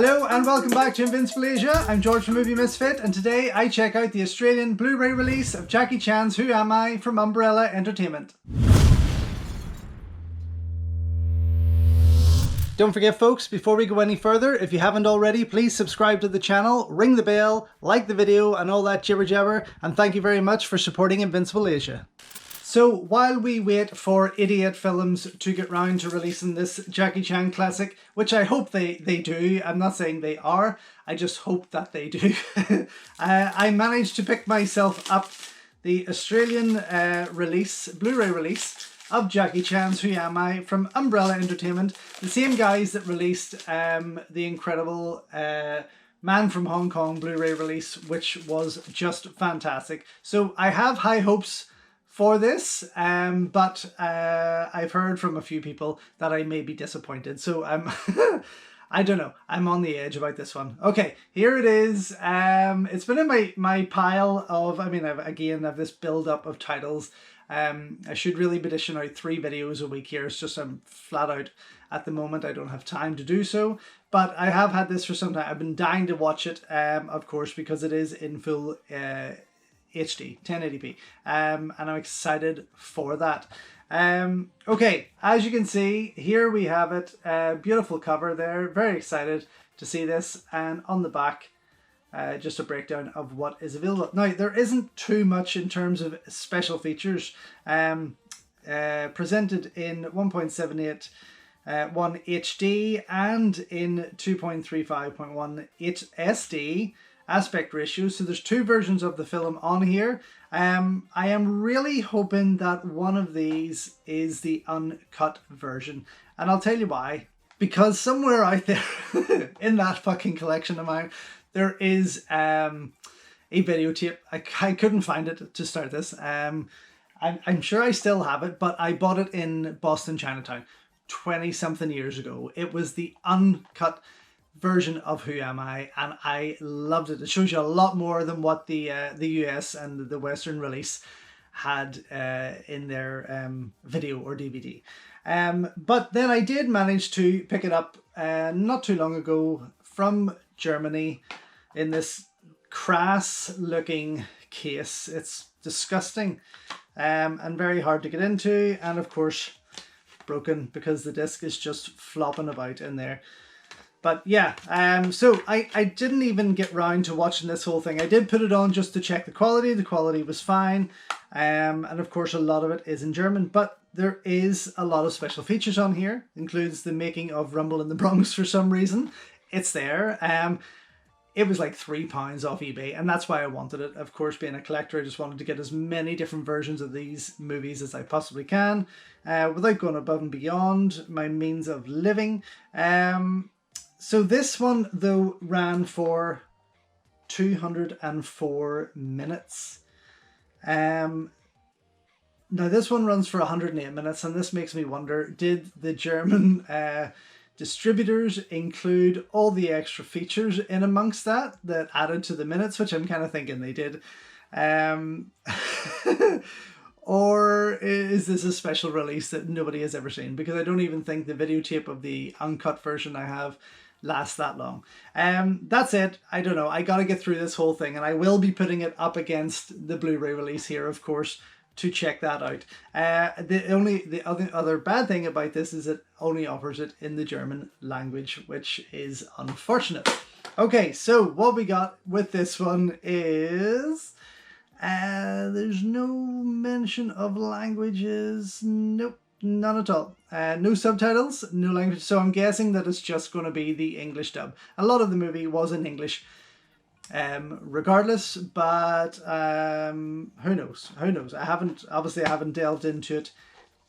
Hello and welcome back to Invincible Asia. I'm George from Movie Misfit, and today I check out the Australian Blu-ray release of Jackie Chan's Who Am I from Umbrella Entertainment. Don't forget folks, before we go any further, if you haven't already, please subscribe to the channel, ring the bell, like the video and all that jibber jabber, and thank you very much for supporting Invincible Asia. So while we wait for Idiot Films to get round to releasing this Jackie Chan classic, which I hope they do, I'm not saying they are, I just hope that they do, I managed to pick myself up the Australian Blu-ray release of Jackie Chan's Who Am I from Umbrella Entertainment, the same guys that released the incredible Man from Hong Kong Blu-ray release, which was just fantastic. So I have high hopes for this, but I've heard from a few people that I may be disappointed. So I don't know. I'm on the edge about this one. Okay, here it is. It's been in my pile of, I've this build up of titles. I should really be dishing out 3 videos a week here. It's just I'm flat out at the moment. I don't have time to do so. But I have had this for some time. I've been dying to watch it, of course, because it is in full HD, 1080p, and I'm excited for that. Okay, as you can see, here we have it. Beautiful cover there. Very excited to see this, and on the back, just a breakdown of what is available. Now, there isn't too much in terms of special features. Presented in 1.78 1 HD and in 2.35.1 SD aspect ratio. So there's 2 versions of the film on here. I am really hoping that one of these is the uncut version, and I'll tell you why. Because somewhere out there in that fucking collection of mine, there is a videotape. I couldn't find it to start this. I'm sure I still have it, but I bought it in Boston Chinatown 20 something years ago. It was the uncut version of Who Am I, and I loved it. It shows you a lot more than what the US and the Western release had in their video or DVD. But then I did manage to pick it up not too long ago from Germany in this crass looking case. It's disgusting and very hard to get into, and of course broken because the disc is just flopping about in there. But yeah, so I didn't even get round to watching this whole thing. I did put it on just to check the quality. The quality was fine. And of course, a lot of it is in German, but there is a lot of special features on here. Includes the making of Rumble in the Bronx for some reason. It's there. It was like £3 off eBay, and that's why I wanted it. Of course, being a collector, I just wanted to get as many different versions of these movies as I possibly can, without going above and beyond my means of living. So this one, though, ran for 204 minutes. Now this one runs for 108 minutes, and this makes me wonder, did the German distributors include all the extra features in amongst that added to the minutes, which I'm kind of thinking they did. Or is this a special release that nobody has ever seen? Because I don't even think the videotape of the uncut version I have lasts that long. That's it. I don't know. I got to get through this whole thing, and I will be putting it up against the Blu-ray release here, of course, to check that out. The other bad thing about this is it only offers it in the German language, which is unfortunate. Okay, so what we got with this one is there's no mention of languages. Nope, none at all. No subtitles, no language. So I'm guessing that it's just going to be the English dub. A lot of the movie was in English, regardless, but who knows? I haven't delved into it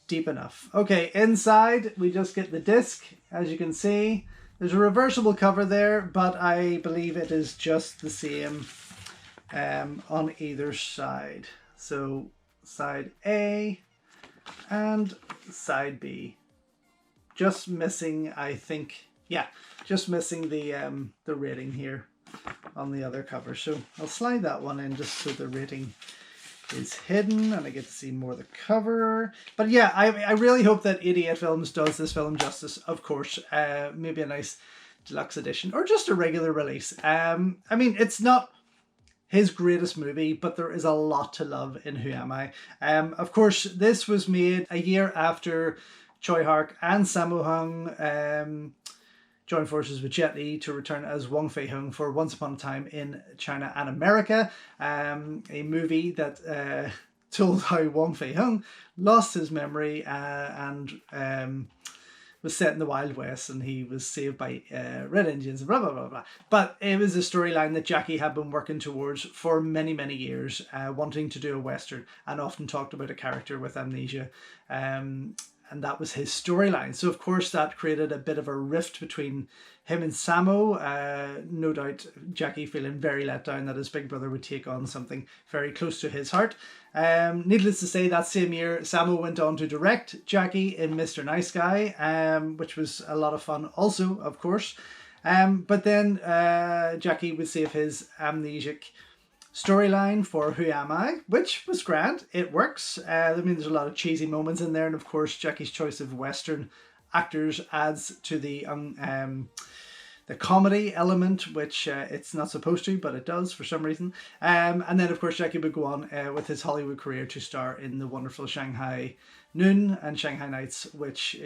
deep enough. Okay, inside we just get the disc. As you can see, there's a reversible cover there, but I believe it is just the same on either side. So side A and side B. Just missing, I think, yeah, just missing the rating here on the other cover. So I'll slide that one in just so the rating is hidden and I get to see more of the cover. But yeah, I really hope that 88 Films does this film justice, of course. Maybe a nice deluxe edition or just a regular release. I mean, it's not his greatest movie, but there is a lot to love in Who Am I? Of course, this was made a year after Choi Hark and Sammo Hung joined forces with Jet Li to return as Wong Fei-hung for Once Upon a Time in China and America, a movie that told how Wong Fei-hung lost his memory and was set in the Wild West, and he was saved by Red Indians, blah, blah, blah, blah. But it was a storyline that Jackie had been working towards for many, many years, wanting to do a Western, and often talked about a character with amnesia. And that was his storyline. So, of course, that created a bit of a rift between him and Sammo. No doubt Jackie feeling very let down that his big brother would take on something very close to his heart. Needless to say, that same year, Sammo went on to direct Jackie in Mr. Nice Guy, which was a lot of fun also, of course. But then Jackie would save his amnesic storyline for Who Am I, which was grand. It works. I mean, there's a lot of cheesy moments in there, and of course Jackie's choice of Western actors adds to the comedy element, which it's not supposed to, but it does for some reason. And then of course Jackie would go on with his Hollywood career to star in the wonderful Shanghai Noon and Shanghai Nights, which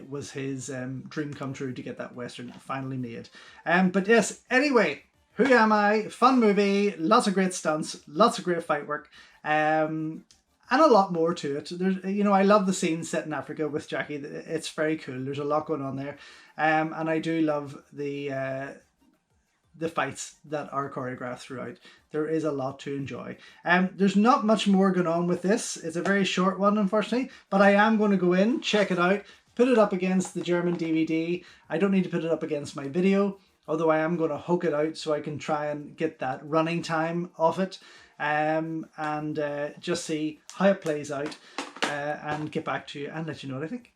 was his dream come true to get that Western finally made. But yes, anyway, Who Am I? Fun movie, lots of great stunts, lots of great fight work, and a lot more to it. There's, I love the scene set in Africa with Jackie. It's very cool. There's a lot going on there, and I do love the fights that are choreographed throughout. There is a lot to enjoy. There's not much more going on with this. It's a very short one, unfortunately, but I am going to go in, check it out, put it up against the German DVD. I don't need to put it up against my video, although I am going to hook it out so I can try and get that running time of it, and just see how it plays out, and get back to you and let you know what I think.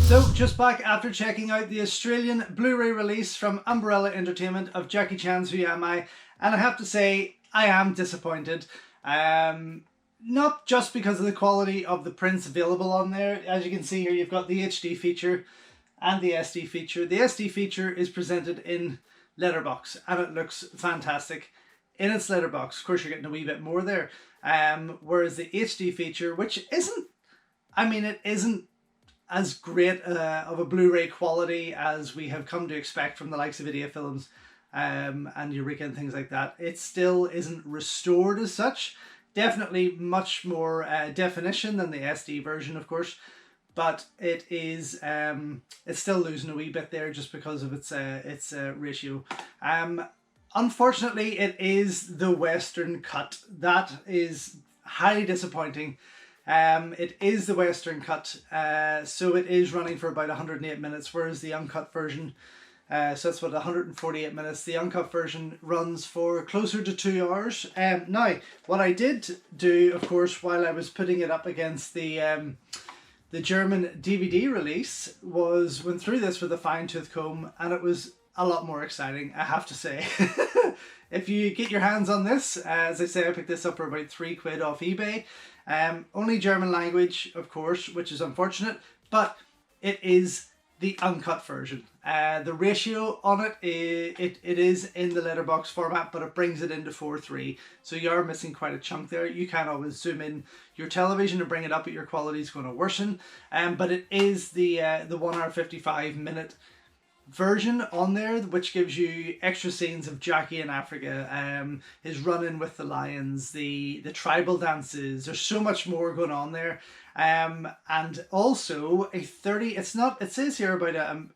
So just back after checking out the Australian Blu-ray release from Umbrella Entertainment of Jackie Chan's Who Am I? And I have to say, I am disappointed. Not just because of the quality of the prints available on there. As you can see here, you've got the HD feature and the SD feature. The SD feature is presented in letterbox and it looks fantastic in its letterbox. Of course, you're getting a wee bit more there. Whereas the HD feature, which isn't, it isn't as great of a Blu-ray quality as we have come to expect from the likes of Idea Films and Eureka and things like that. It still isn't restored as such. Definitely much more definition than the SD version, of course, but it is it's still losing a wee bit there just because of its ratio. Unfortunately, it is the Western cut. That is highly disappointing. It is the Western cut, so it is running for about 108 minutes, whereas the uncut version, so that's what, 148 minutes. The uncut version runs for closer to 2 hours. Now, what I did do, of course, while I was putting it up against the German DVD release, was went through this with a fine-tooth comb, and it was a lot more exciting, I have to say. If you get your hands on this, as I say, I picked this up for about £3 off eBay. Only German language, of course, which is unfortunate, but it is the uncut version. The ratio on it is in the letterbox format, but it brings it into 4:3, so you are missing quite a chunk there. You can always zoom in your television and bring it up, but your quality is going to worsen. But it is the 1 hour 55 minute version on there, which gives you extra scenes of Jackie in Africa, his run-in with the lions, the tribal dances. There's so much more going on there, and also it says here about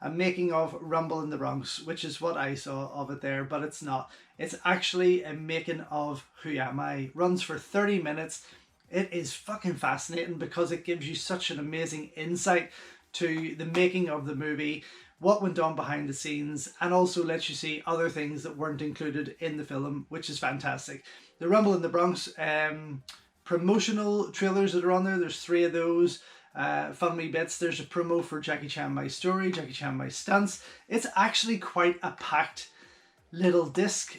a making of Rumble in the Bronx, which is what I saw of it there, but it's not. It's actually a making of Who Am I? Runs for 30 minutes. It is fucking fascinating because it gives you such an amazing insight to the making of the movie, what went on behind the scenes, and also lets you see other things that weren't included in the film, which is fantastic. The Rumble in the Bronx promotional trailers that are on there, there's 3 of those. Fun wee bits. There's a promo for Jackie Chan My Story, Jackie Chan My Stunts. It's actually quite a packed little disc.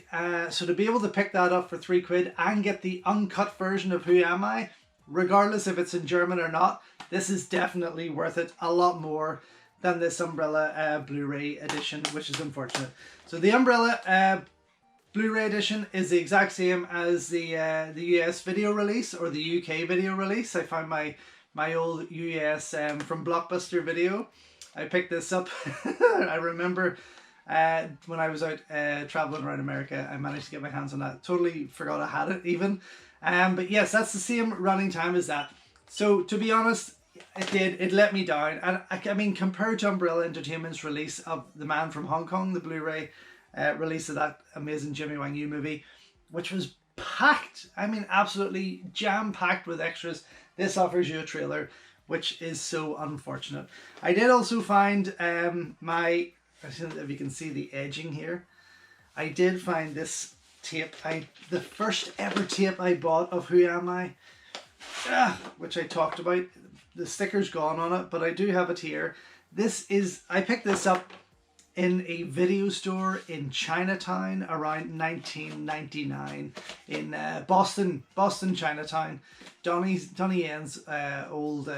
So to be able to pick that up for £3 and get the uncut version of Who Am I, regardless if it's in German or not, this is definitely worth it a lot more than this Umbrella Blu-ray edition, which is unfortunate. So the Umbrella Blu-ray edition is the exact same as the US video release or the UK video release. I found my old US from Blockbuster Video. I picked this up. I remember when I was out traveling around America, I managed to get my hands on that. Totally forgot I had it even. But yes, that's the same running time as that. So to be honest, it let me down. And I mean, compared to Umbrella Entertainment's release of The Man from Hong Kong, the Blu-ray release of that amazing Jimmy Wang Yu movie, which was packed, I mean absolutely jam-packed with extras, this offers you a trailer, which is so unfortunate. I did also find I don't know if you can see the edging here, I did find this tape, the first ever tape I bought of Who Am I, which I talked about. The sticker's gone on it, but I do have it here. I picked this up in a video store in Chinatown around 1999 in Boston, Chinatown, Donnie Yen's old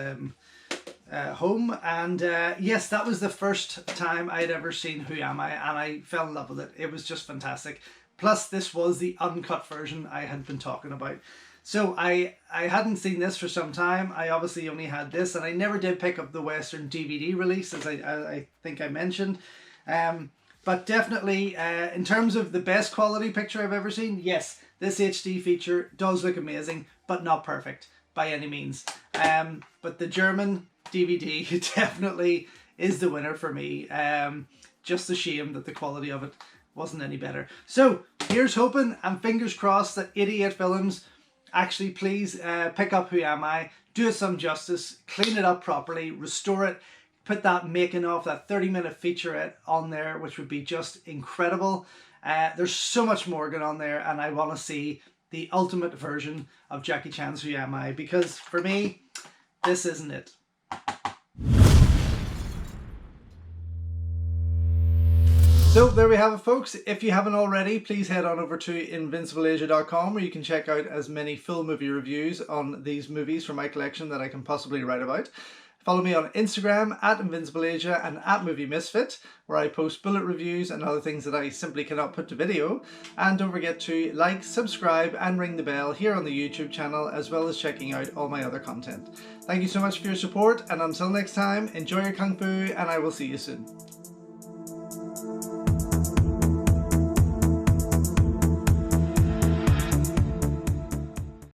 home. And yes, that was the first time I'd ever seen Who Am I, and I fell in love with it. It was just fantastic. Plus, this was the uncut version I had been talking about. So I hadn't seen this for some time. I obviously only had this, and I never did pick up the Western DVD release, as I think I mentioned. But definitely, in terms of the best quality picture I've ever seen, yes, this HD feature does look amazing, but not perfect by any means. But the German DVD definitely is the winner for me. Just a shame that the quality of it wasn't any better. So here's hoping, and fingers crossed, that 88 Films actually please pick up Who Am I, do it some justice, clean it up properly, restore it, put that making of, that 30-minute featurette on there, which would be just incredible. There's so much more going on there, and I want to see the ultimate version of Jackie Chan's Who Am I, because for me, this isn't it. So there we have it, folks. If you haven't already, please head on over to invincibleasia.com, where you can check out as many full movie reviews on these movies from my collection that I can possibly write about. Follow me on Instagram at InvincibleAsia and at Movie Misfit, where I post bullet reviews and other things that I simply cannot put to video. And don't forget to like, subscribe and ring the bell here on the YouTube channel, as well as checking out all my other content. Thank you so much for your support, and until next time, enjoy your Kung Fu, and I will see you soon.